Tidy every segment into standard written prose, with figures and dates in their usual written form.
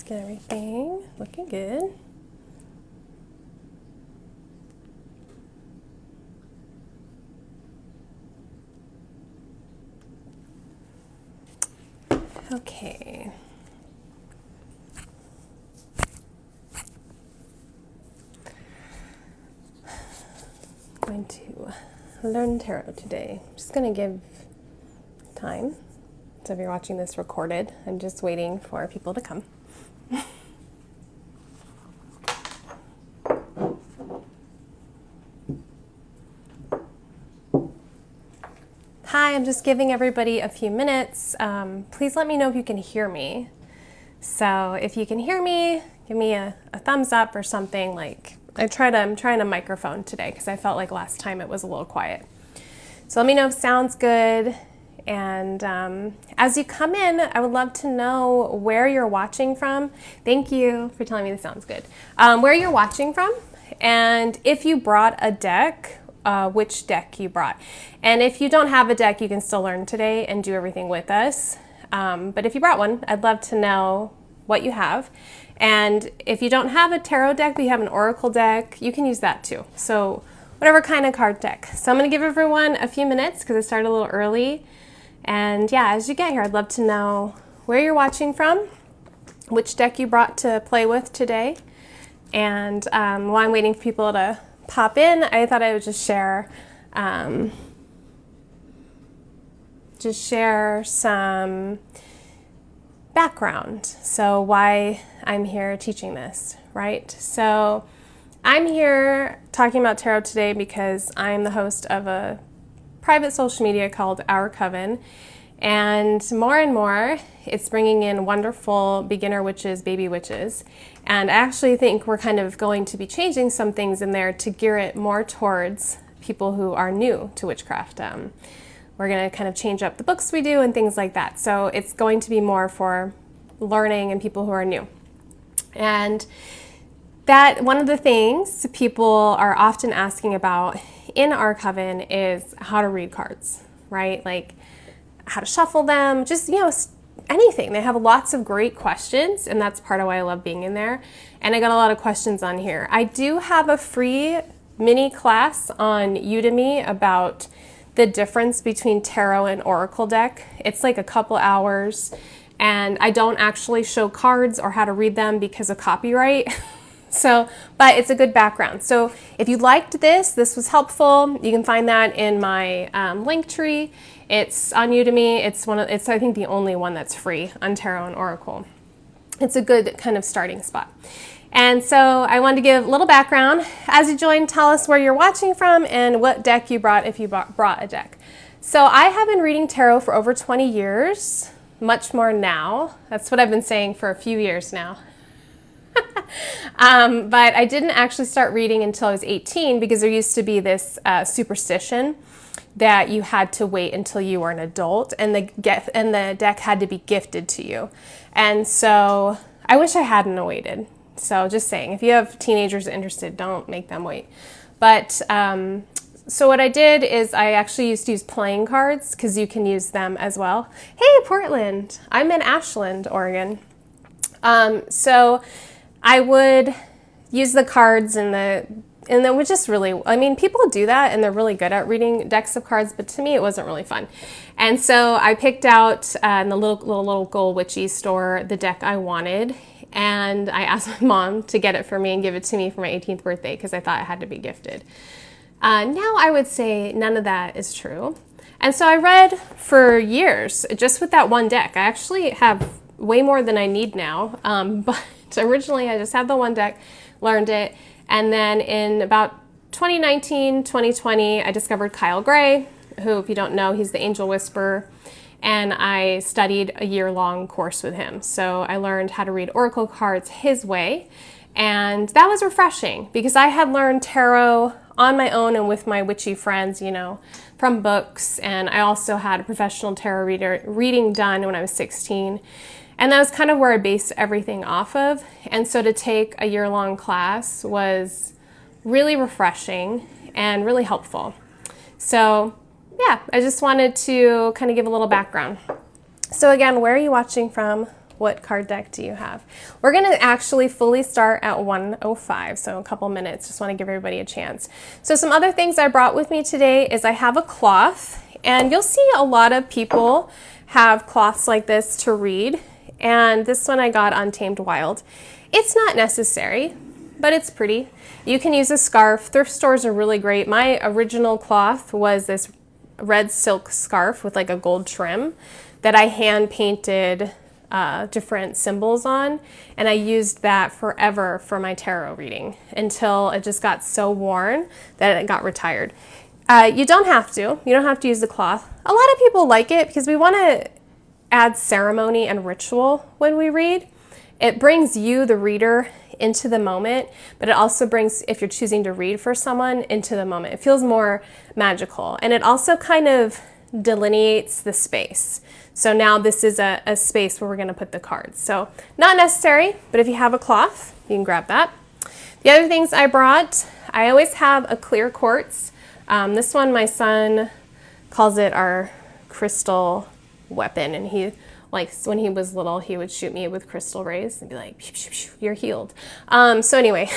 Get everything looking good. Okay. I'm going to learn tarot today. I'm just going to give time. So if you're watching this recorded, I'm just waiting for people to come. Hi, I'm just giving everybody a few minutes. Please let me know if you can hear me. So if you can hear me, give me a thumbs up or something. Like I'm trying a microphone today because I felt like last time it was a little quiet. So let me know if it sounds good. And as you come in, I would love to know where you're watching from. Thank you for telling me this sounds good. Where you're watching from, and if you brought a deck, which deck you brought. And if you don't have a deck, you can still learn today and do everything with us. But if you brought one, I'd love to know what you have. And if you don't have a tarot deck, but you have an oracle deck, you can use that too. So whatever kind of card deck. So I'm going to give everyone a few minutes because I started a little early. And yeah, as you get here, I'd love to know where you're watching from, which deck you brought to play with today. And while I'm waiting for people to pop in, I thought I would just share some background. So why I'm here teaching this, right? So I'm here talking about tarot today because I'm the host of a private social media called Our Coven. And more, it's bringing in wonderful beginner witches, baby witches. And I actually think we're kind of going to be changing some things in there to gear it more towards people who are new to witchcraft. We're going to kind of change up the books we do and things like that. So it's going to be more for learning and people who are new. And that one of the things people are often asking about in Our Coven is how to read cards, right? Like how to shuffle them, just, anything. They have lots of great questions, and that's part of why I love being in there. And I got a lot of questions on here. I do have a free mini class on Udemy about the difference between tarot and oracle deck. It's like a couple hours, and I don't actually show cards or how to read them because of copyright. But it's a good background. So if you liked this was helpful, you can find that in my link tree. It's on Udemy. It's I think the only one that's free on tarot and oracle. It's a good kind of starting spot. And so I wanted to give a little background. As you join, tell us where you're watching from and what deck you brought if you brought a deck. So I have been reading tarot for over 20 years, much more now. That's what I've been saying for a few years now. But I didn't actually start reading until I was 18 because there used to be this superstition that you had to wait until you were an adult and the deck had to be gifted to you. And so I wish I hadn't waited. So just saying, if you have teenagers interested, don't make them wait. But so what I did is I actually used to use playing cards because you can use them as well. Hey, Portland. I'm in Ashland, Oregon. So I would use the cards and then would just really, people do that and they're really good at reading decks of cards, but to me it wasn't really fun. And so I picked out in the local witchy store the deck I wanted, and I asked my mom to get it for me and give it to me for my 18th birthday because I thought it had to be gifted. Now I would say none of that is true. And so I read for years just with that one deck. I actually have way more than I need now, but originally I just had the one deck, learned it, and then in about 2019, 2020, I discovered Kyle Gray, who, if you don't know, he's the Angel Whisperer, and I studied a year-long course with him. So I learned how to read oracle cards his way, and that was refreshing because I had learned tarot on my own and with my witchy friends, from books, and I also had a professional tarot reading done when I was 16. And that was kind of where I based everything off of. And so to take a year-long class was really refreshing and really helpful. So yeah, I just wanted to kind of give a little background. So again, where are you watching from? What card deck do you have? We're going to actually fully start at 1:05, so a couple minutes. Just want to give everybody a chance. So some other things I brought with me today is I have a cloth, and you'll see a lot of people have cloths like this to read, and this one I got on Tamed Wild. It's not necessary, but it's pretty. You can use a scarf. Thrift stores are really great. My original cloth was this red silk scarf with like a gold trim that I hand painted different symbols on, and I used that forever for my tarot reading until it just got so worn that it got retired. You don't have to. You don't have to use the cloth. A lot of people like it because we want to add ceremony and ritual when we read. It brings you, the reader, into the moment, but it also brings, if you're choosing to read for someone, into the moment. It feels more magical, and it also kind of delineates the space. So now this is a space where we're going to put the cards. So not necessary, but if you have a cloth, you can grab that. The other things I brought, I always have a clear quartz. This one, my son calls it our crystal weapon, and he, like, when he was little, he would shoot me with crystal rays and be like, pew, pew, pew, you're healed. So anyway,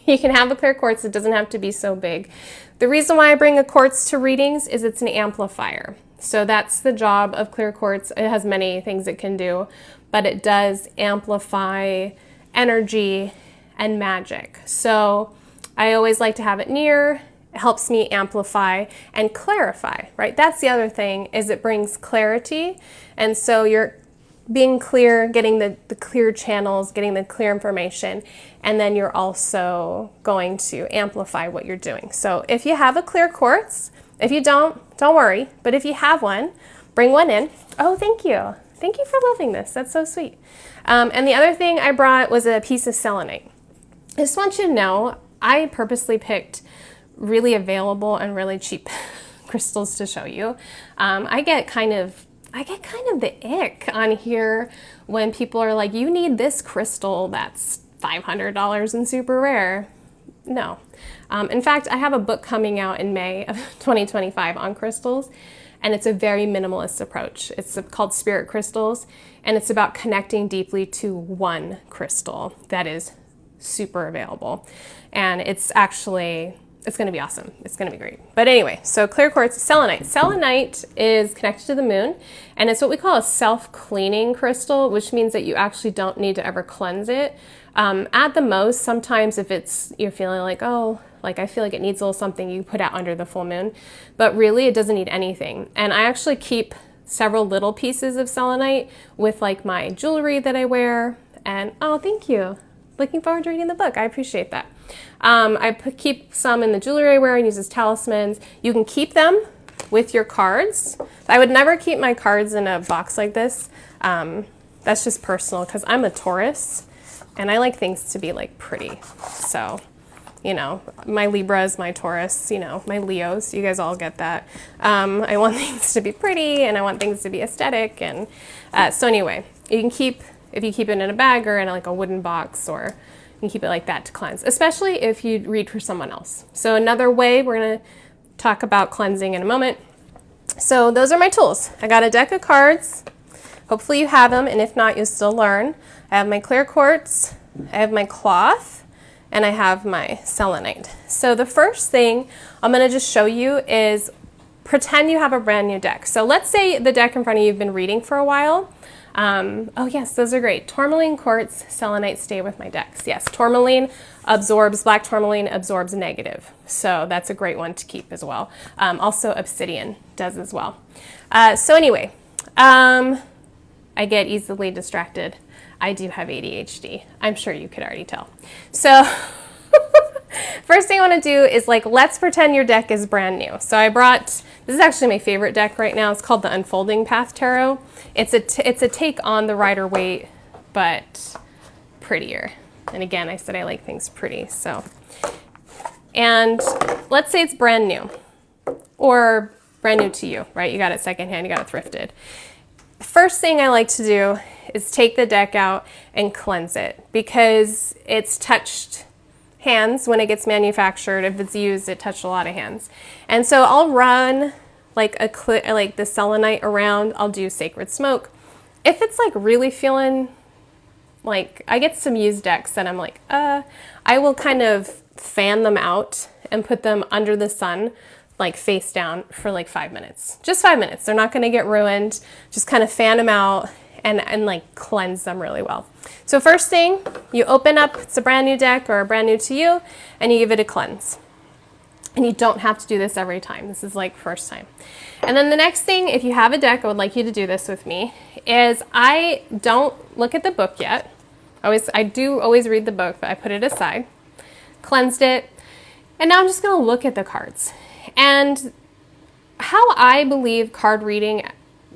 you can have a clear quartz. It doesn't have to be so big. The reason why I bring a quartz to readings is it's an amplifier. So that's the job of clear quartz. It has many things it can do, but it does amplify energy and magic. So I always like to have it near. It helps me amplify and clarify, right? That's the other thing, is it brings clarity. And so you're being clear, getting the clear channels, getting the clear information, and then you're also going to amplify what you're doing. So if you have a clear quartz, if you don't worry. But if you have one, bring one in. Oh, thank you. Thank you for loving this. That's so sweet. And the other thing I brought was a piece of selenite. I just want you to know, I purposely picked really available and really cheap crystals to show you. I get kind of the ick on here when people are like, you need this crystal that's $500 and super rare. No. In fact, I have a book coming out in May of 2025 on crystals, and it's a very minimalist approach. It's called Spirit Crystals, and it's about connecting deeply to one crystal that is super available. And it's going to be awesome. It's going to be great. But anyway, so clear quartz, selenite. Selenite is connected to the moon, and it's what we call a self-cleaning crystal, which means that you actually don't need to ever cleanse it. At the most, sometimes if you're feeling like, oh, like I feel like it needs a little something, you put out under the full moon, but really it doesn't need anything. And I actually keep several little pieces of selenite with like my jewelry that I wear. And oh, thank you. Looking forward to reading the book. I appreciate that. Keep some in the jewelry I wear and use as talismans. You can keep them with your cards. I would never keep my cards in a box like this. That's just personal because I'm a Taurus and I like things to be like pretty. So, you know, my Libras, my Taurus, you know, my Leos, you guys all get that. I want things to be pretty and I want things to be aesthetic. And so anyway, you can keep, if you keep it in a bag or in like a wooden box, or you can keep it like that to cleanse, especially if you read for someone else. So another way, we're going to talk about cleansing in a moment. So those are my tools. I got a deck of cards. Hopefully you have them, and if not, you'll still learn. I have my clear quartz, I have my cloth, and I have my selenite. So the first thing I'm going to just show you is pretend you have a brand new deck. So let's say the deck in front of you you've been reading for a while. Oh yes, those are great. Tourmaline, quartz, selenite stay with my decks. Yes, tourmaline absorbs, black tourmaline absorbs negative. So that's a great one to keep as well. Also obsidian does as well. So anyway, I get easily distracted. I do have ADHD. I'm sure you could already tell. So first thing I want to do is let's pretend your deck is brand new. So I brought, this is actually my favorite deck right now. It's called the Unfolding Path Tarot. It's a take on the Rider-Waite, but prettier. And again, I said I like things pretty, so. And let's say it's brand new, or brand new to you, right? You got it secondhand, you got it thrifted. The first thing I like to do is take the deck out and cleanse it, because it's touched hands when it gets manufactured. If it's used, it touched a lot of hands. And so I'll run like the selenite around. I'll do sacred smoke. If it's really feeling like, I get some used decks and I'm like, I will kind of fan them out and put them under the sun, like face down for like 5 minutes. Just 5 minutes. They're not going to get ruined. Just kind of fan them out and like cleanse them really well. So first thing, you open up, it's a brand new deck or brand new to you, and you give it a cleanse. And you don't have to do this every time. This is like first time. And then the next thing, if you have a deck, I would like you to do this with me, is I don't look at the book yet. I do always read the book, but I put it aside, cleansed it, and now I'm just going to look at the cards. And how I believe card reading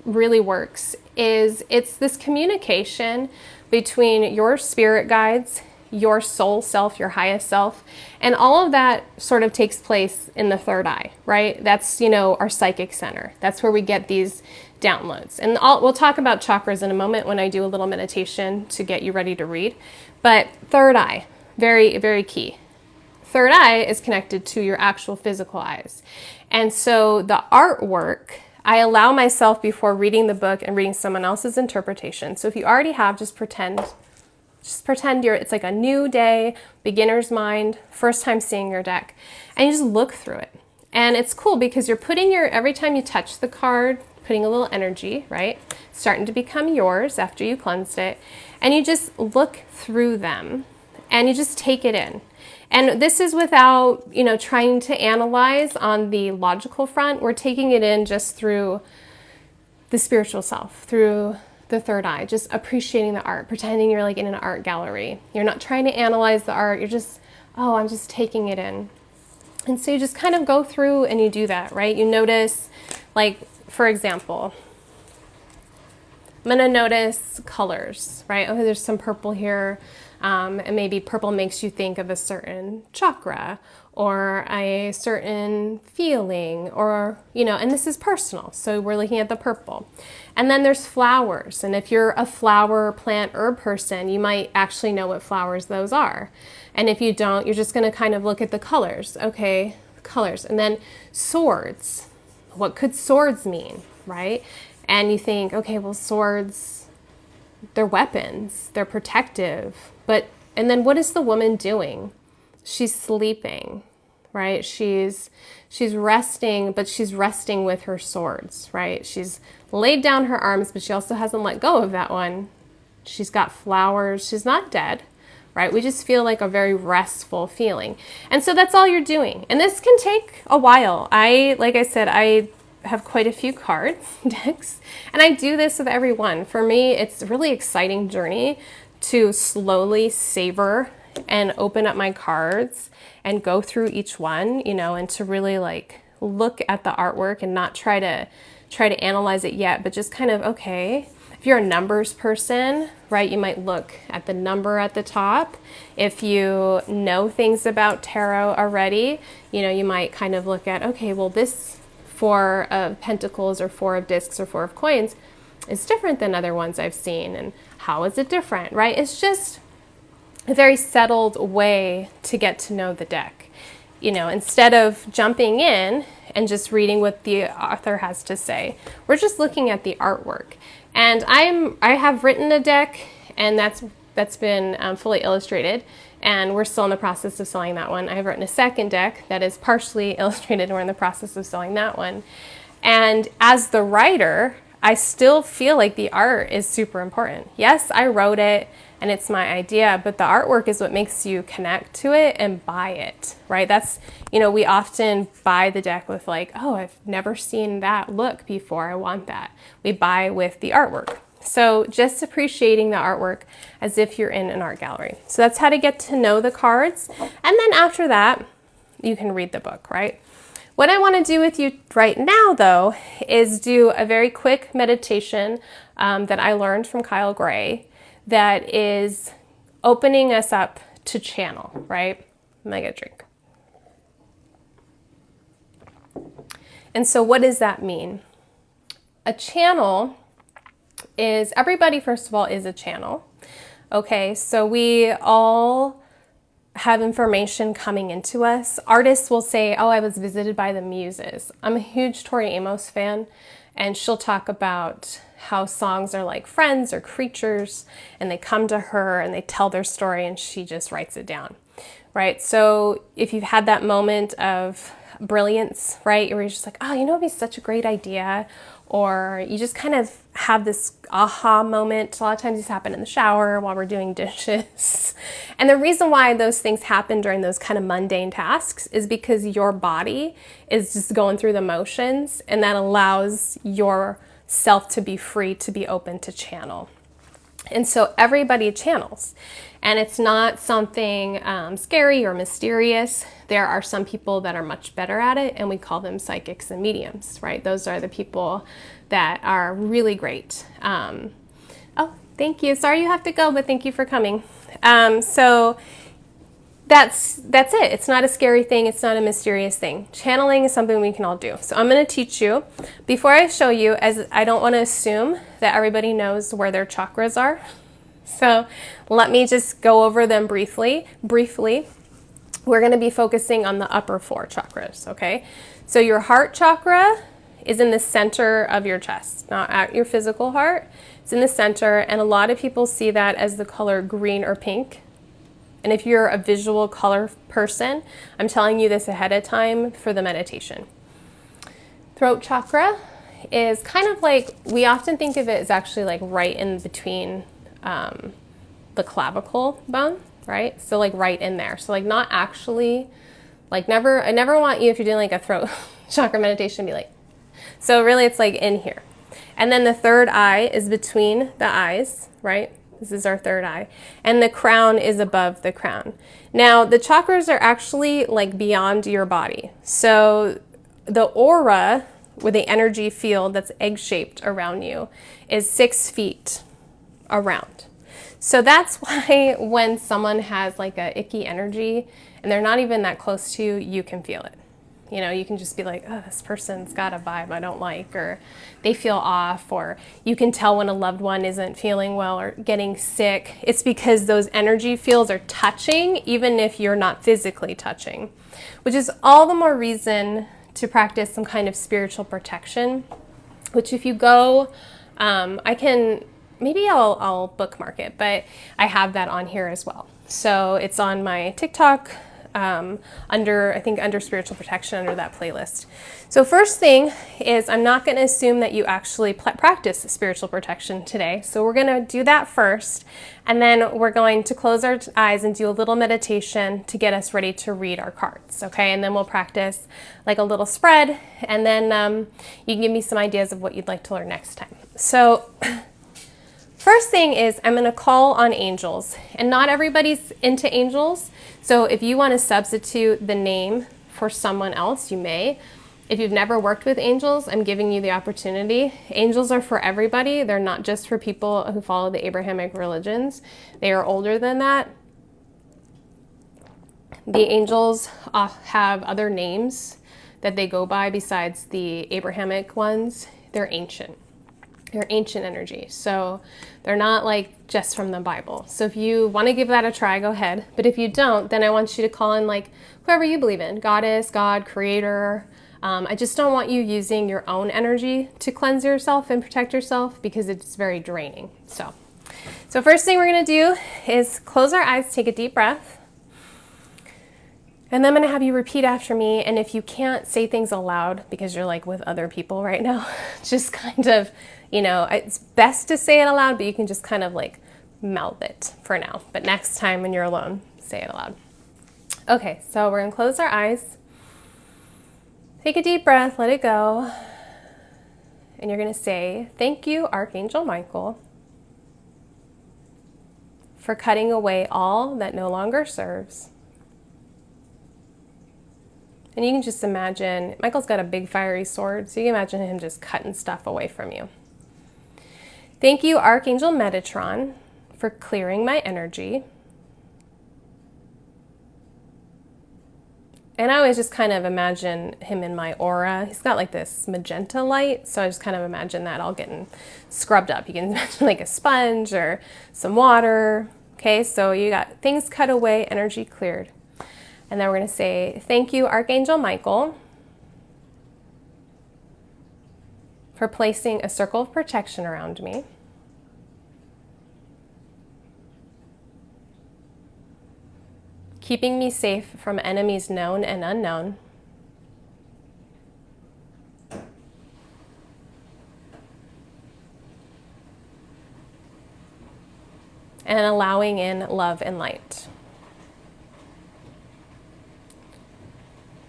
really works is it's this communication between your spirit guides, your soul self, your highest self, and all of that sort of takes place in the third eye, right? That's, you know, our psychic center. That's where we get these downloads. And we'll talk about chakras in a moment when I do a little meditation to get you ready to read. But third eye, very, very key. Third eye is connected to your actual physical eyes. And so the artwork, I allow myself before reading the book and reading someone else's interpretation. So if you already have, just pretend it's like a new day, beginner's mind, first time seeing your deck, and you just look through it. And it's cool because you're putting every time you touch the card, putting a little energy, right? Starting to become yours after you cleansed it. And you just look through them and you just take it in. And this is without, you know, trying to analyze on the logical front. We're taking it in just through the spiritual self, through the third eye, just appreciating the art, pretending you're like in an art gallery. You're not trying to analyze the art. You're just, oh, I'm just taking it in. And so you just kind of go through and you do that, right? You notice, like, for example, I'm going to notice colors, right? Oh, there's some purple here. And maybe purple makes you think of a certain chakra or a certain feeling or, you know, and this is personal. So we're looking at the purple. And then there's flowers. And if you're a flower, plant, herb person, you might actually know what flowers those are. And if you don't, you're just going to kind of look at the colors. Okay, colors. And then swords. What could swords mean, right? And you think, okay, well, swords, they're weapons. They're protective. And then what is the woman doing? She's sleeping, right? She's resting, but she's resting with her swords, right? She's laid down her arms, but she also hasn't let go of that one. She's got flowers. She's not dead, right? We just feel like a very restful feeling. And so that's all you're doing. And this can take a while. Like I said, I have quite a few cards, decks, and I do this with every one. For me, it's a really exciting journey to slowly savor and open up my cards and go through each one, you know, and to really like look at the artwork and not try to analyze it yet, but just kind of, okay, if you're a numbers person, right, you might look at the number at the top. If you know things about tarot already, you know, you might kind of look at, okay, well, this Four of Pentacles or Four of Discs or Four of Coins is different than other ones I've seen, and how is it different, right? It's just a very settled way to get to know the deck. You know, instead of jumping in and just reading what the author has to say, we're just looking at the artwork. And I have written a deck, and that's been fully illustrated, and we're still in the process of selling that one. I have written a second deck that is partially illustrated, and we're in the process of selling that one. And as the writer, I still feel like the art is super important. Yes, I wrote it and it's my idea, but the artwork is what makes you connect to it and buy it, right? That's, you know, we often buy the deck with like, oh, I've never seen that look before, I want that. We buy with the artwork. So just appreciating the artwork as if you're in an art gallery. So that's how to get to know the cards. And then after that, you can read the book, right? What I want to do with you right now, though, is do a very quick meditation that I learned from Kyle Gray that is opening us up to channel, right? I'm going to get a drink. And so what does that mean? A channel is, everybody, first of all, is a channel. Okay, so we all have information coming into us. Artists will say, oh, I was visited by the muses. I'm a huge Tori Amos fan, and she'll talk about how songs are like friends or creatures, and they come to her and they tell their story and she just writes it down, right? So if you've had that moment of brilliance, right, where you're just like, oh, you know, it'd be such a great idea, or you just kind of have this aha moment. A lot of times these happen in the shower while we're doing dishes. And the reason why those things happen during those kind of mundane tasks is because your body is just going through the motions, and that allows your self to be free, to be open to channel. And so everybody channels, and it's not something scary or mysterious. There are some people that are much better at it, and we call them psychics and mediums, right? Those are the people that are really great. Oh, thank you. Sorry you have to go, but thank you for coming. So that's it. It's not a scary thing. It's not a mysterious thing. Channeling is something we can all do. So I'm going to teach you. Before I show you, as I don't want to assume that everybody knows where their chakras are. So let me just go over them briefly. We're going to be focusing on the upper 4 chakras, okay? So your heart chakra is in the center of your chest, not at your physical heart. It's in the center, and a lot of people see that as the color green or pink. And if you're a visual color person, I'm telling you this ahead of time for the meditation. Throat chakra is kind of like, we often think of it as actually like right in between the clavicle bone, right? So like right in there. So like not actually, like I never want you, if you're doing like a throat chakra meditation, to be like, so really it's like in here. And then the third eye is between the eyes, right? This is our third eye. And the crown is above the crown. Now, the chakras are actually like beyond your body. So the aura, with the energy field that's egg-shaped around you, is 6 feet around. So that's why when someone has like a icky energy and they're not even that close to you, you can feel it. You know, you can just be like, oh, this person's got a vibe I don't like, or they feel off, or you can tell when a loved one isn't feeling well or getting sick. It's because those energy fields are touching, even if you're not physically touching, which is all the more reason to practice some kind of spiritual protection, which if you go, maybe I'll bookmark it, but I have that on here as well. So it's on my TikTok, under spiritual protection, under that playlist. So first thing is, I'm not going to assume that you actually practice spiritual protection today. So we're going to do that first, and then we're going to close our eyes and do a little meditation to get us ready to read our cards, okay? And then we'll practice like a little spread, and then you can give me some ideas of what you'd like to learn next time. So first thing is, I'm going to call on angels, and not everybody's into angels. So if you want to substitute the name for someone else, you may. If you've never worked with angels, I'm giving you the opportunity. Angels are for everybody. They're not just for people who follow the Abrahamic religions. They are older than that. The angels have other names that they go by besides the Abrahamic ones. They're ancient. They're ancient energy. So they're not like just from the Bible. So if you want to give that a try, go ahead. But if you don't, then I want you to call in like whoever you believe in, goddess, God, creator. I just don't want you using your own energy to cleanse yourself and protect yourself, because it's very draining. So first thing we're going to do is close our eyes, take a deep breath. And then I'm going to have you repeat after me. And if you can't say things aloud because you're like with other people right now, just kind of, you know, it's best to say it aloud, but you can just kind of like mouth it for now. But next time when you're alone, say it aloud. Okay, so we're going to close our eyes. Take a deep breath, let it go. And you're going to say, thank you, Archangel Michael, for cutting away all that no longer serves. And you can just imagine, Michael's got a big fiery sword, so you can imagine him just cutting stuff away from you. Thank you, Archangel Metatron, for clearing my energy. And I always just kind of imagine him in my aura. He's got like this magenta light, so I just kind of imagine that all getting scrubbed up. You can imagine like a sponge or some water. Okay, Okay, so you got things cut away, energy cleared. And then we're going to say, thank you, Archangel Michael, for placing a circle of protection around me. Keeping me safe from enemies known and unknown. And allowing in love and light.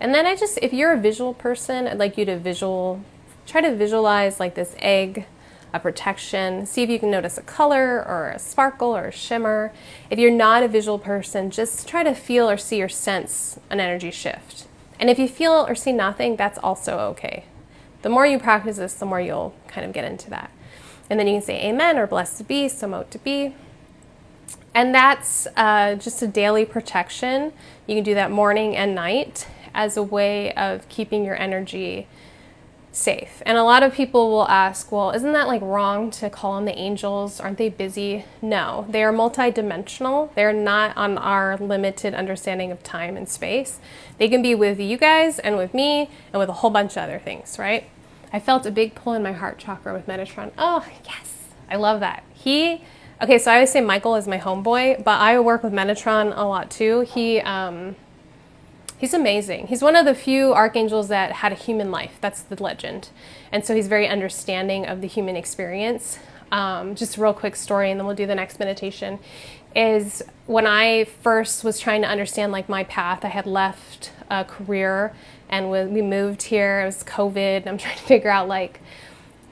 And then if you're a visual person, I'd like you to try to visualize like this egg of protection. See if you can notice a color or a sparkle or a shimmer. If you're not a visual person, just try to feel or see or sense an energy shift. And if you feel or see nothing, that's also okay. The more you practice this, the more you'll kind of get into that. And then you can say amen or blessed to be, so mote to be. And that's just a daily protection. You can do that morning and night as a way of keeping your energy safe. And a lot of people will ask, well, isn't that like wrong to call on the angels? Aren't they busy? No, they are multidimensional. They're not on our limited understanding of time and space. They can be with you guys and with me and with a whole bunch of other things, right? I felt a big pull in my heart chakra with Metatron. Oh, yes. I love that. Okay, so I always say Michael is my homeboy, but I work with Metatron a lot too. He's amazing. He's one of the few archangels that had a human life. That's the legend. And so he's very understanding of the human experience. Just a real quick story, and then we'll do the next meditation, is when I first was trying to understand like my path, I had left a career and we moved here. It was COVID, and I'm trying to figure out like,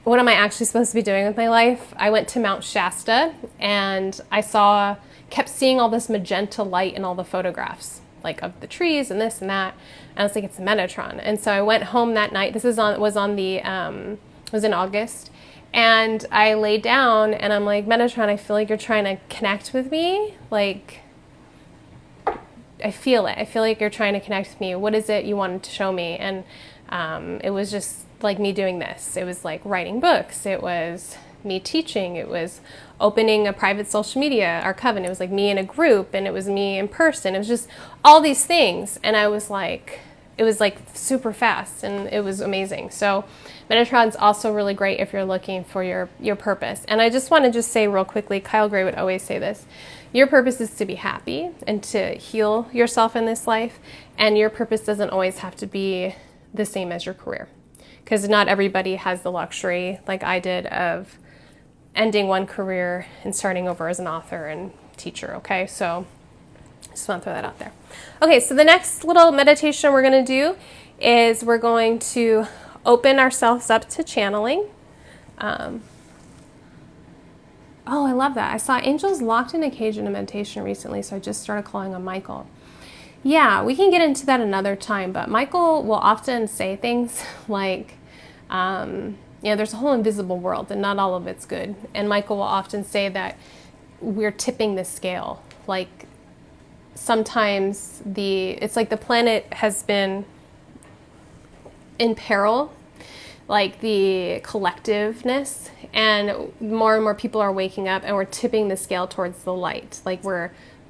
what am I actually supposed to be doing with my life? I went to Mount Shasta and I kept seeing all this magenta light in all the photographs, like of the trees and this and that. And I was like, it's Metatron. And so I went home that night. This was in August. And I laid down and I'm like, Metatron, I feel like you're trying to connect with me. Like, I feel it. I feel like you're trying to connect with me. What is it you wanted to show me? And it was just like me doing this. It was like writing books. It was me teaching. It was opening a private social media, our coven. It was like me in a group, and it was me in person. It was just all these things. And it was like super fast, and it was amazing. So Metatron's also really great if you're looking for your purpose. And I just want to say real quickly, Kyle Gray would always say this, your purpose is to be happy and to heal yourself in this life. And your purpose doesn't always have to be the same as your career. Because not everybody has the luxury, like I did, of ending one career and starting over as an author and teacher, okay? So just want to throw that out there. Okay, so the next little meditation we're going to do is we're going to open ourselves up to channeling. Oh, I love that. I saw angels locked in a cage in a meditation recently, so I just started calling on Michael. Yeah, we can get into that another time, but Michael will often say things like, there's a whole invisible world and not all of it's good. And Michael will often say that we're tipping the scale. Like sometimes it's like the planet has been in peril, like the collectiveness, and more people are waking up and we're tipping the scale towards the light. Like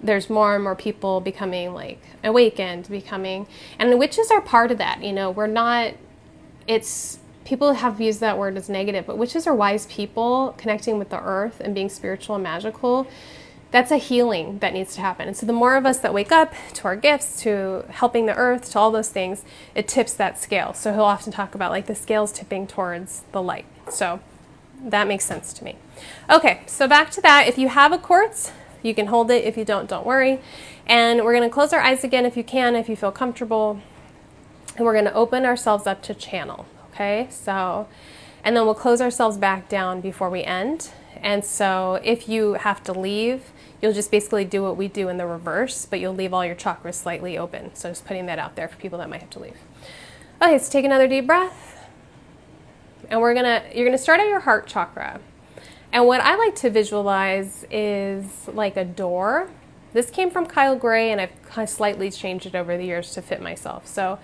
there's more and more people becoming like awakened, and witches are part of that. People have used that word as negative, but witches are wise people connecting with the earth and being spiritual and magical. That's a healing that needs to happen. And so the more of us that wake up to our gifts, to helping the earth, to all those things, it tips that scale. So he'll often talk about like the scales tipping towards the light. So that makes sense to me. Okay, so back to that. If you have a quartz, you can hold it. If you don't worry. And we're going to close our eyes again if you can, if you feel comfortable. And we're going to open ourselves up to channel. Okay, and then we'll close ourselves back down before we end. And so if you have to leave, you'll just basically do what we do in the reverse, but you'll leave all your chakras slightly open. So just putting that out there for people that might have to leave. Okay, so take another deep breath. And you're gonna start at your heart chakra. And what I like to visualize is like a door. This came from Kyle Gray, and I've kind of slightly changed it over the years to fit myself. So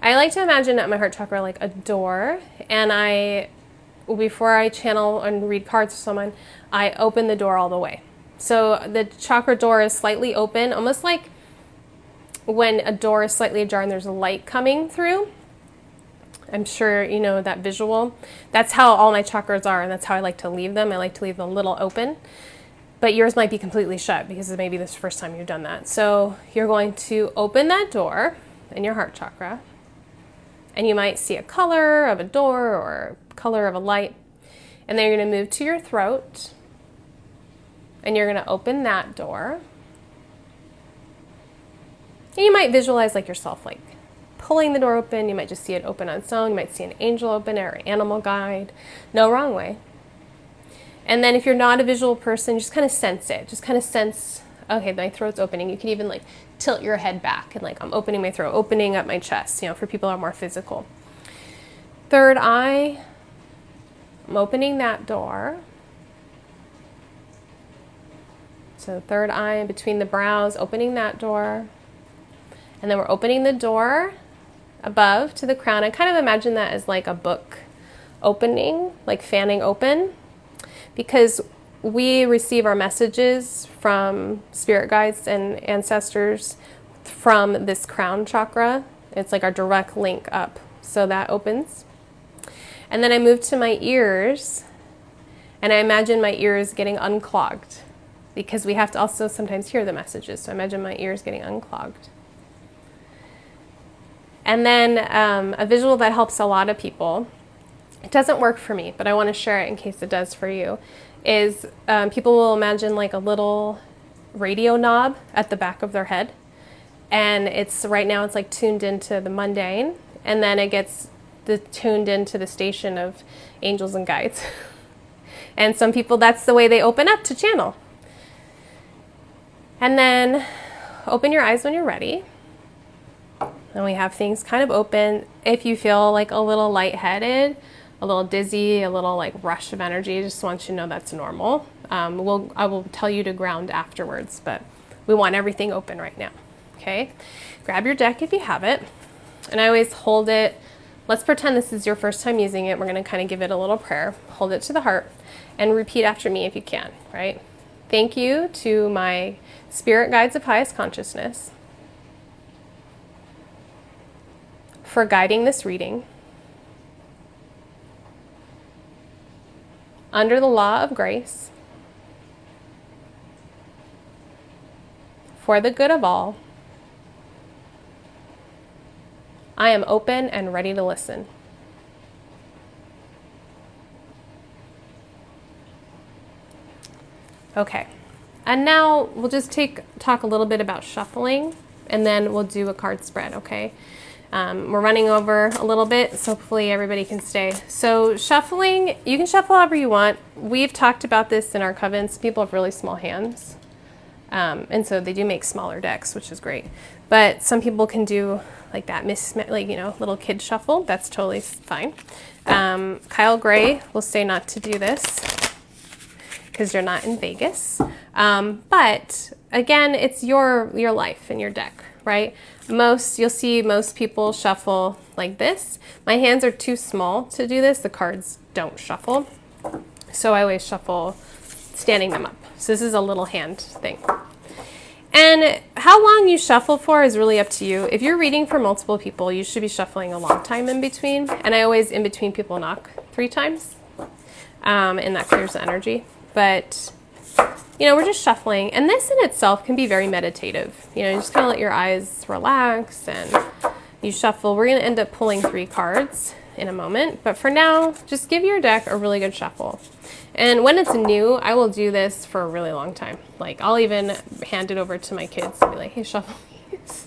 I like to imagine at my heart chakra like a door, and before I channel and read cards for someone, I open the door all the way. So the chakra door is slightly open, almost like when a door is slightly ajar and there's a light coming through. I'm sure you know that visual. That's how all my chakras are, and that's how I like to leave them. I like to leave them a little open. But yours might be completely shut because maybe this is the first time you've done that. So you're going to open that door in your heart chakra, and you might see a color of a door or color of a light. And then you're going to move to your throat, and you're going to open that door. And you might visualize like yourself, like pulling the door open. You might just see it open on its own. You might see an angel open it or an animal guide. No wrong way. And then if you're not a visual person, just kind of sense it. Just kind of sense, okay, my throat's opening. You can even like tilt your head back and like, I'm opening my throat, opening up my chest, you know, for people who are more physical. Third eye, I'm opening that door. So third eye in between the brows, opening that door. And then we're opening the door above to the crown. I kind of imagine that as like a book opening, like fanning open, because we receive our messages from spirit guides and ancestors from this crown chakra. It's like our direct link up. So that opens. And then I move to my ears, and I imagine my ears getting unclogged, because we have to also sometimes hear the messages. So I imagine my ears getting unclogged. And then a visual that helps a lot of people, it doesn't work for me, but I want to share it in case it does for you, is people will imagine like a little radio knob at the back of their head. And it's right now it's like tuned into the mundane, and then it gets tuned into the station of angels and guides. And some people, that's the way they open up to channel. And then open your eyes when you're ready. And we have things kind of open. If you feel like a little lightheaded, a little dizzy, a little like rush of energy, just want you to know that's normal. I will tell you to ground afterwards, but we want everything open right now. Okay, grab your deck if you have it. And I always hold it. Let's pretend this is your first time using it. We're going to kind of give it a little prayer. Hold it to the heart and repeat after me if you can, right? Thank you to my spirit guides of highest consciousness for guiding this reading under the law of grace for the good of all. I am open and ready to listen. Okay, and now we'll just talk a little bit about shuffling, and then we'll do a card spread, okay? We're running over a little bit, so hopefully everybody can stay. So shuffling, you can shuffle however you want. We've talked about this in our covens. People have really small hands, and so they do make smaller decks, which is great. But some people can do like that, like, you know, little kid shuffle. That's totally fine. Kyle Gray will say not to do this because you're not in Vegas. But again, it's your life and your deck, right? You'll see most people shuffle like this. My hands are too small to do this. The cards don't shuffle. So I always shuffle standing them up. So this is a little hand thing. And how long you shuffle for is really up to you. If you're reading for multiple people, you should be shuffling a long time in between. And I always, in between people, knock 3 times. And that clears the energy. But, you know, we're just shuffling. And this in itself can be very meditative. You know, you just kind of let your eyes relax and you shuffle. We're going to end up pulling 3 cards in a moment. But for now, just give your deck a really good shuffle. And when it's new, I will do this for a really long time. Like, I'll even hand it over to my kids and be like, hey, shuffle these.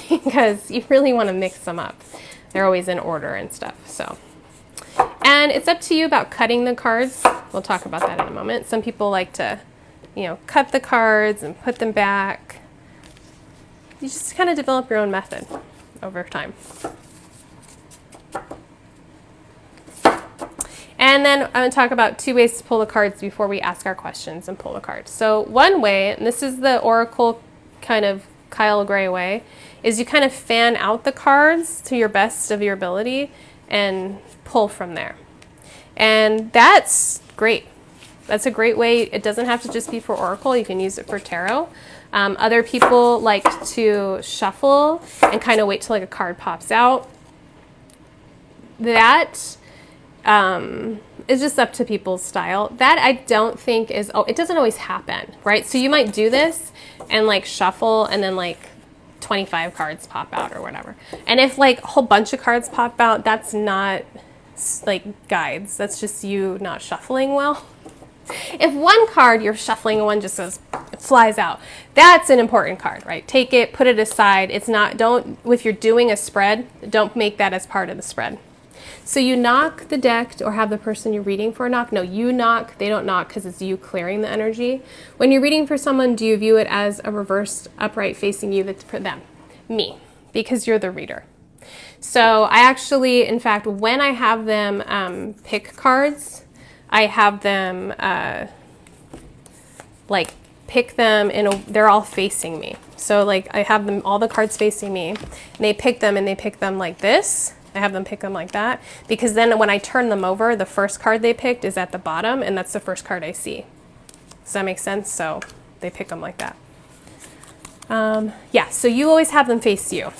Because you really want to mix them up. They're always in order and stuff, so. And it's up to you about cutting the cards. We'll talk about that in a moment. Some people like to, you know, cut the cards and put them back. You just kind of develop your own method over time. And then I'm going to talk about 2 ways to pull the cards before we ask our questions and pull the cards. So one way, and this is the Oracle kind of Kyle Gray way, is you kind of fan out the cards to your best of your ability and pull from there. And that's great. That's a great way. It doesn't have to just be for Oracle. You can use it for tarot. Other people like to shuffle and kind of wait till like a card pops out. That is just up to people's style. That I don't think is, it doesn't always happen, right? So you might do this and like shuffle and then like 25 cards pop out or whatever. And if like a whole bunch of cards pop out, that's not like guides. That's just you not shuffling well. If one card you're shuffling and one just goes, flies out, that's an important card, right? Take it, put it aside. It's not, if you're doing a spread, don't make that as part of the spread. So you knock the deck or have the person you're reading for knock. No, you knock, they don't knock because it's you clearing the energy. When you're reading for someone, do you view it as a reversed upright facing you? That's for them. Me, because you're the reader. So I actually, in fact, when I have them pick cards, I have them like pick them they're all facing me. So like I have them, all the cards facing me, and they pick them like this. I have them pick them like that, because then when I turn them over, the first card they picked is at the bottom, and that's the first card I see. Does that make sense? So they pick them like that. Yeah, so you always have them face you.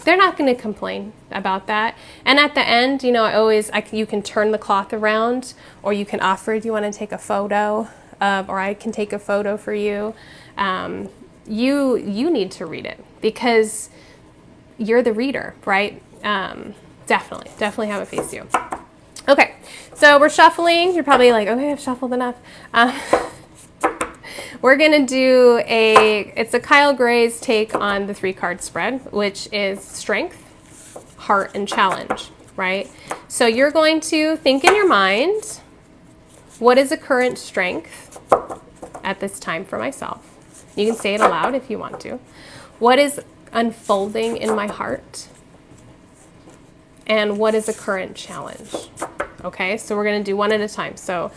They're not going to complain about that. And at the end, you know, you can turn the cloth around, or you can offer, do you want to take a photo or I can take a photo for you. You need to read it because you're the reader, right? Definitely have it face you. Okay, so we're shuffling. You're probably like, okay, I've shuffled enough. We're gonna do it's a Kyle Gray's take on the 3-card spread, which is strength, heart, and challenge, right? So you're going to think in your mind, what is a current strength at this time for myself? You can say it aloud if you want to. What is unfolding in my heart? And what is a current challenge? Okay, so we're gonna do one at a time. So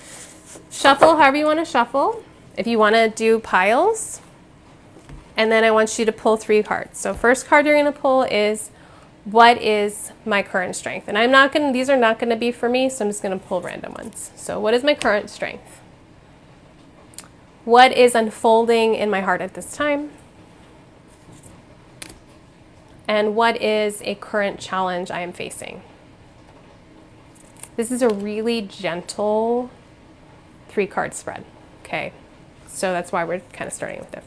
shuffle however you wanna shuffle. If you wanna do piles, and then I want you to pull 3 cards. So first card you're gonna pull is, what is my current strength? And these are not gonna be for me, so I'm just gonna pull random ones. So what is my current strength? What is unfolding in my heart at this time? And what is a current challenge I am facing? This is a really gentle 3-card spread, okay? So that's why we're kind of starting with it.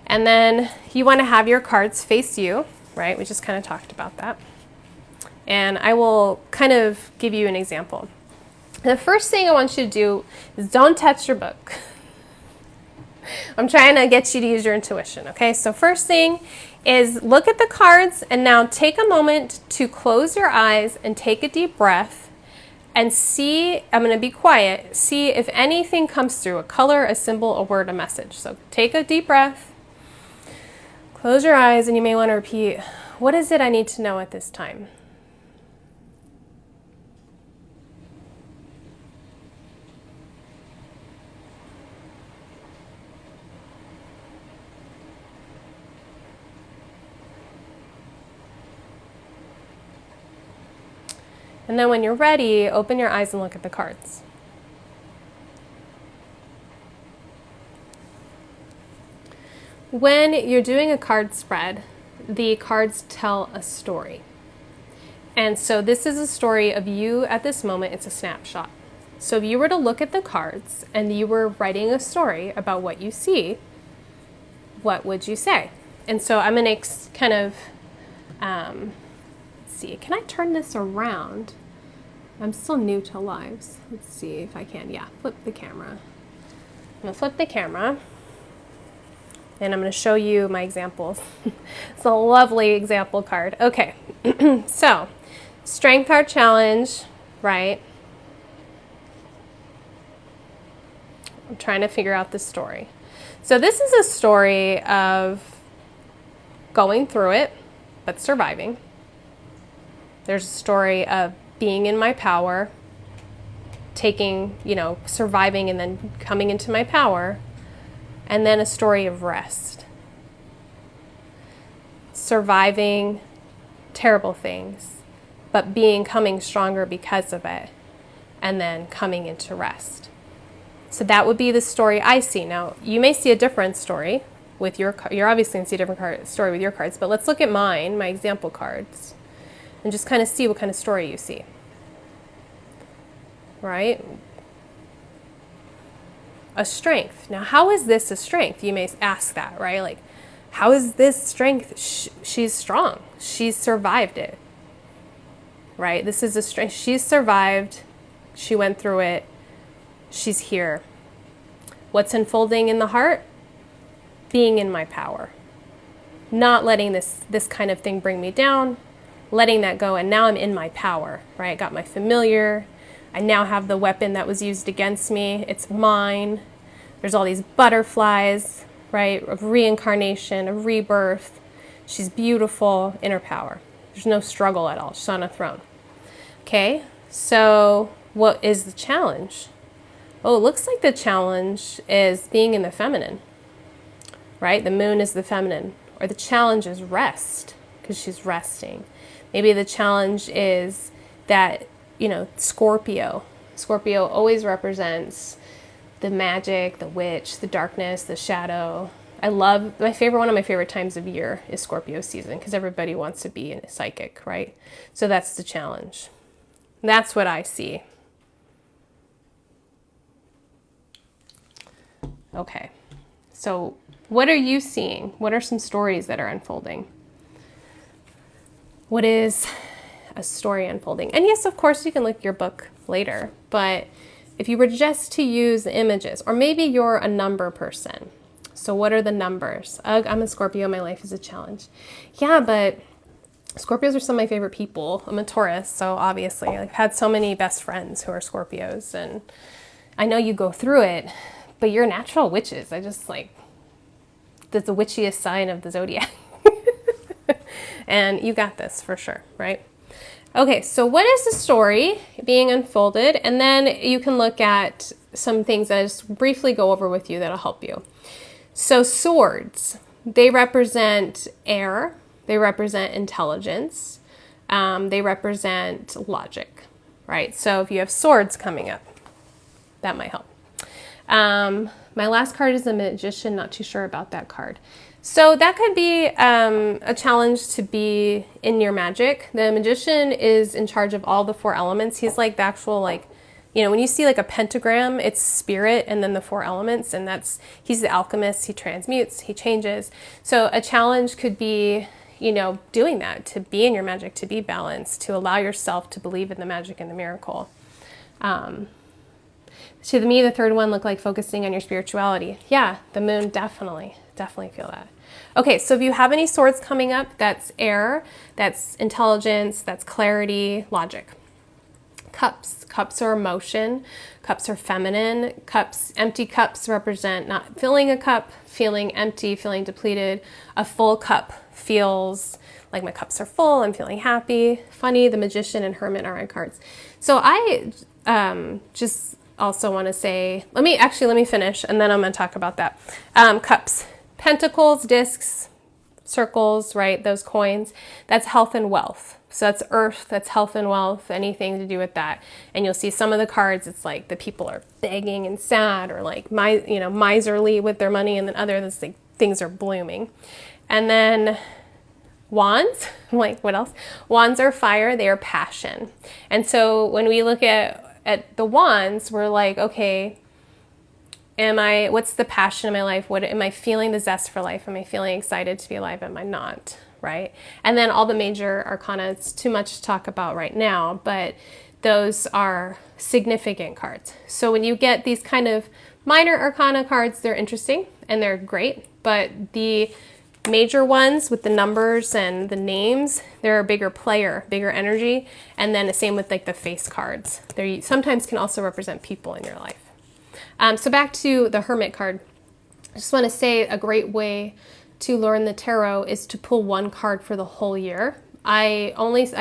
And then you want to have your cards face you, right? We just kind of talked about that. And I will kind of give you an example. The first thing I want you to do is don't touch your book. I'm trying to get you to use your intuition, okay? So first thing is look at the cards and now take a moment to close your eyes and take a deep breath and see, I'm going to be quiet, see if anything comes through, a color, a symbol, a word, a message. So take a deep breath, close your eyes, and you may want to repeat, what is it I need to know at this time? And then when you're ready, open your eyes and look at the cards. When you're doing a card spread, the cards tell a story. And so this is a story of you at this moment. It's a snapshot. So if you were to look at the cards and you were writing a story about what you see, what would you say? And so I'm going to kind of, let's see, can I turn this around? I'm still new to lives. Let's see if I can. Yeah, flip the camera. I'm going to flip the camera. And I'm going to show you my examples. It's a lovely example card. Okay, so strength card challenge, right? I'm trying to figure out the story. So this is a story of going through it, but surviving. There's a story of being in my power, taking, surviving and then coming into my power. And then a story of rest. Surviving terrible things, but coming stronger because of it, and then coming into rest. So that would be the story I see. Now, you may see a different story with your card. You're obviously going to see a different story with your cards, but let's look at mine, my example cards, and just kind of see what kind of story you see. Right? A strength. Now, how is this a strength? You may ask that, right? Like, how is this strength? She's strong. She's survived it. Right? This is a strength. She's survived. She went through it. She's here. What's unfolding in the heart? Being in my power. Not letting this kind of thing bring me down, letting that go, and now I'm in my power, right? I got my familiar. I now have the weapon that was used against me. It's mine. There's all these butterflies, right? Of reincarnation, of rebirth. She's beautiful, inner power. There's no struggle at all. She's on a throne. Okay, so what is the challenge? Oh, it looks like the challenge is being in the feminine, right? The moon is the feminine. Or the challenge is rest, because she's resting. Maybe the challenge is that, Scorpio. Scorpio always represents the magic, the witch, the darkness, the shadow. One of my favorite times of year is Scorpio season, because everybody wants to be a psychic, right? So that's the challenge. That's what I see. Okay, so what are you seeing? What are some stories that are unfolding? What is a story unfolding? And yes, of course, you can look at your book later, but if you were just to use the images, or maybe you're a number person. So what are the numbers? Ugh, I'm a Scorpio, my life is a challenge. Yeah, but Scorpios are some of my favorite people. I'm a Taurus, so obviously I've had so many best friends who are Scorpios, and I know you go through it, but you're natural witches. That's the witchiest sign of the zodiac. And you got this for sure, right? Okay, so what is the story being unfolded? And then you can look at some things that I just briefly go over with you that'll help you. So swords, they represent air, they represent intelligence, they represent logic, right? So if you have swords coming up, that might help. My last card is the Magician, not too sure about that card. So that could be a challenge to be in your magic. The Magician is in charge of all the 4 elements. He's like the actual, when you see like a pentagram, it's spirit and then the 4 elements, and he's the alchemist. He transmutes, he changes. So a challenge could be, doing that, to be in your magic, to be balanced, to allow yourself to believe in the magic and the miracle. To me, the third one looked like focusing on your spirituality. Yeah, the moon, definitely feel that. Okay, so if you have any swords coming up, that's air, that's intelligence, that's clarity, logic. Cups are emotion, cups are feminine, empty cups represent not filling a cup, feeling empty, feeling depleted. A full cup feels like my cups are full, I'm feeling happy. Funny, the Magician and Hermit are on cards. So I just also want to say, let me finish and then I'm going to talk about that. Cups, pentacles, discs, circles, right? Those coins, that's health and wealth. So that's earth, that's health and wealth, anything to do with that. And you'll see some of the cards, it's like the people are begging and sad, or like miserly with their money, and then others, like things are blooming. And then wands, like what else? Wands are fire, they are passion. And so when we look at the wands, we're like, okay, what's the passion in my life? Am I feeling the zest for life? Am I feeling excited to be alive? Am I not? Right? And then all the major arcana, it's too much to talk about right now, but those are significant cards. So when you get these kind of minor arcana cards, they're interesting and they're great, but the major ones with the numbers and the names, they're a bigger player, bigger energy. And then the same with like the face cards. They sometimes can also represent people in your life. So back to the Hermit card. I just want to say a great way to learn the tarot is to pull one card for the whole year. I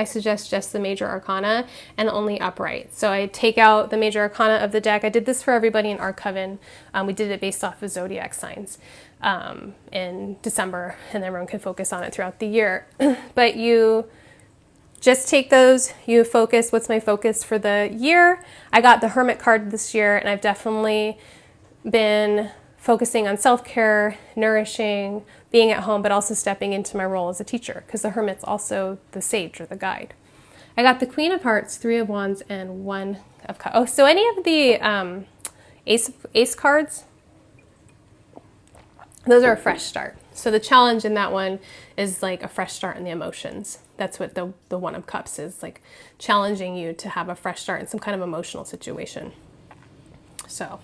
suggest just the major arcana and only upright. So I take out the major arcana of the deck. I did this for everybody in Art Coven. We did it based off of zodiac signs in December, and everyone can focus on it throughout the year. But you just take those, you focus, what's my focus for the year? I got the Hermit card this year, and I've definitely been focusing on self-care, nourishing, being at home, but also stepping into my role as a teacher, because the Hermit's also the sage or the guide. I got the Queen of Hearts, Three of Wands, and One of Cups. Oh, so any of the Ace cards, those are a fresh start. So the challenge in that one is like a fresh start in the emotions. That's what the One of Cups is, like challenging you to have a fresh start in some kind of emotional situation. So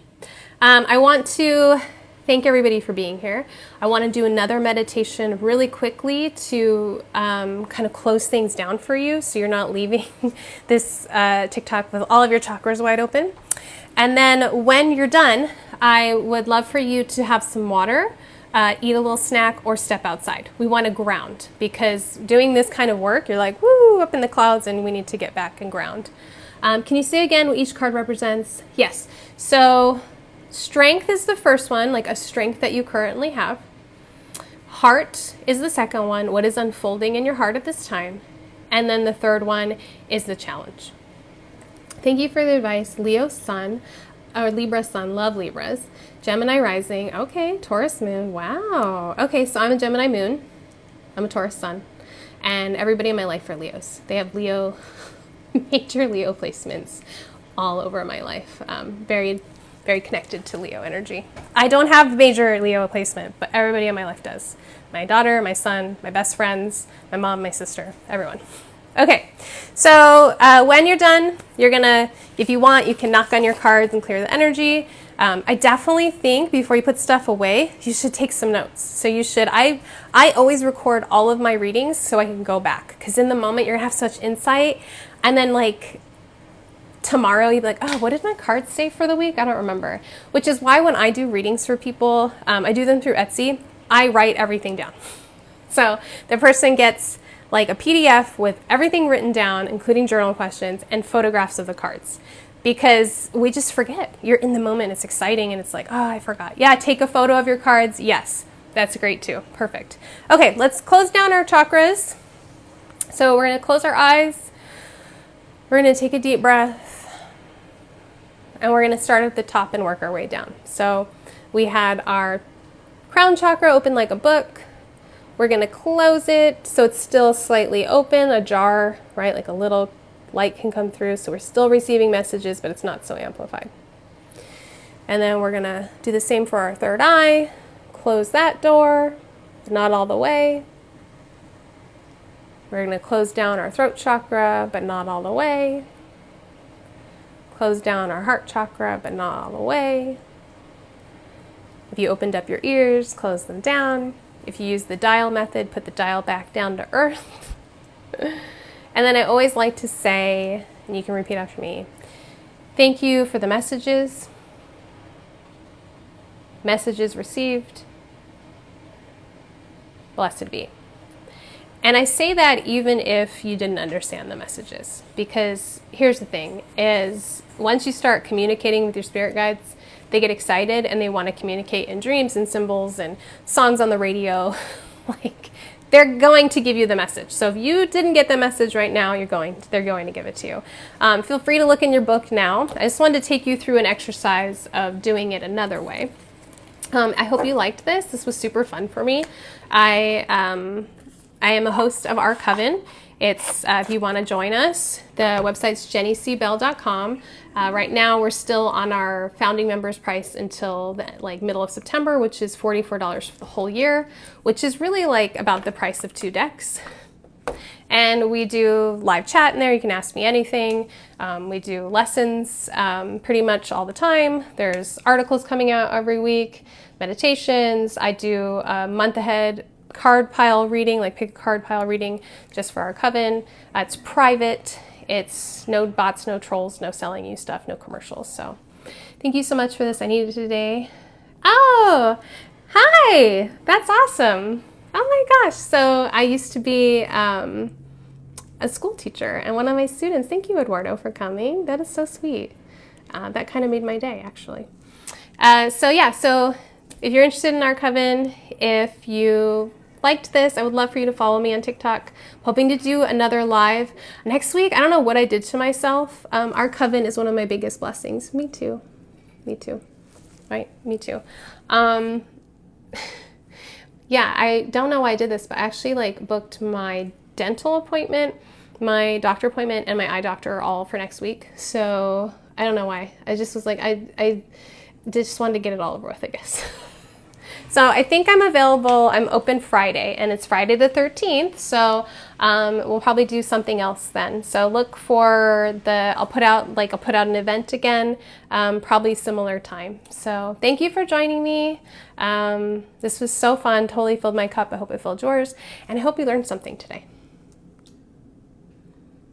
I want to thank everybody for being here. I want to do another meditation really quickly to kind of close things down for you so you're not leaving this TikTok with all of your chakras wide open. And then when you're done, I would love for you to have some water, eat a little snack, or step outside. We want to ground, because doing this kind of work, you're like, woo, up in the clouds, and we need to get back and ground. Can you say again what each card represents? Yes. So strength is the first one, like a strength that you currently have. Heart is the second one, what is unfolding in your heart at this time. And then the third one is the challenge. Thank you for the advice. Leo Sun, or Libra Sun, love Libras. Gemini Rising, okay. Taurus Moon, wow. Okay, so I'm a Gemini Moon. I'm a Taurus Sun. And everybody in my life are Leos. They have Leo, major Leo placements all over my life. Very connected to Leo energy. I don't have major Leo placement, but everybody in my life does. My daughter, my son, my best friends, my mom, my sister, everyone. Okay, so when you're done, you're gonna, if you want, you can knock on your cards and clear the energy. I definitely think before you put stuff away, you should take some notes. So you should, I always record all of my readings so I can go back, because in the moment you're gonna have such insight, and then like tomorrow you'd be like, oh, what did my cards say for the week? I don't remember. Which is why when I do readings for people, I do them through Etsy, I write everything down. So the person gets like a PDF with everything written down, including journal questions and photographs of the cards. Because we just forget. You're in the moment, it's exciting, and it's like, oh, I forgot. Yeah, take a photo of your cards. Yes, that's great too. Perfect. Okay, let's close down our chakras. So we're gonna close our eyes. We're gonna take a deep breath. And we're gonna start at the top and work our way down. So we had our crown chakra open like a book. We're gonna close it so it's still slightly open, ajar, right? Like a little light can come through, so we're still receiving messages, but it's not so amplified. And then we're gonna do the same for our third eye. Close that door, not all the way. We're gonna close down our throat chakra, but not all the way. Close down our heart chakra, but not all the way. If you opened up your ears, close them down. If you use the dial method, put the dial back down to earth. And then I always like to say, and you can repeat after me, thank you for the messages. Messages received. Blessed be. And I say that even if you didn't understand the messages, because here's the thing, is once you start communicating with your spirit guides, they get excited and they want to communicate in dreams and symbols and songs on the radio. Like, they're going to give you the message. So if you didn't get the message right now, they're going to give it to you. Feel free to look in your book now. I just wanted to take you through an exercise of doing it another way. I hope you liked this. This was super fun for me. I am a host of our coven. It's if you want to join us, the website's jennycbell.com. Right now, we're still on our founding members price until the middle of September, which is $44 for the whole year, which is really like about the price of 2 decks. And we do live chat in there. You can ask me anything. We do lessons pretty much all the time. There's articles coming out every week, meditations. I do a month ahead card pile reading, like pick a card pile reading just for our coven. It's private. It's no bots, no trolls, no selling you stuff, no commercials. So thank you so much for this. I needed it today. Oh, hi. That's awesome. Oh my gosh. So I used to be a school teacher, and one of my students, thank you, Eduardo, for coming. That is so sweet. That kind of made my day, actually. So if you're interested in our coven, if you liked this, I would love for you to follow me on TikTok. I'm hoping to do another live next week. I don't know what I did to myself. Our coven is one of my biggest blessings. Me too. Me too. Right? Me too. Yeah, I don't know why I did this, but I actually like booked my dental appointment, my doctor appointment, and my eye doctor all for next week. So I don't know why. I just was like, I just wanted to get it all over with, I guess. So I think I'm available. I'm open Friday, and it's Friday the 13th. So we'll probably do something else then. So look for I'll put out an event again, probably similar time. So thank you for joining me. This was so fun. Totally filled my cup. I hope it filled yours, and I hope you learned something today.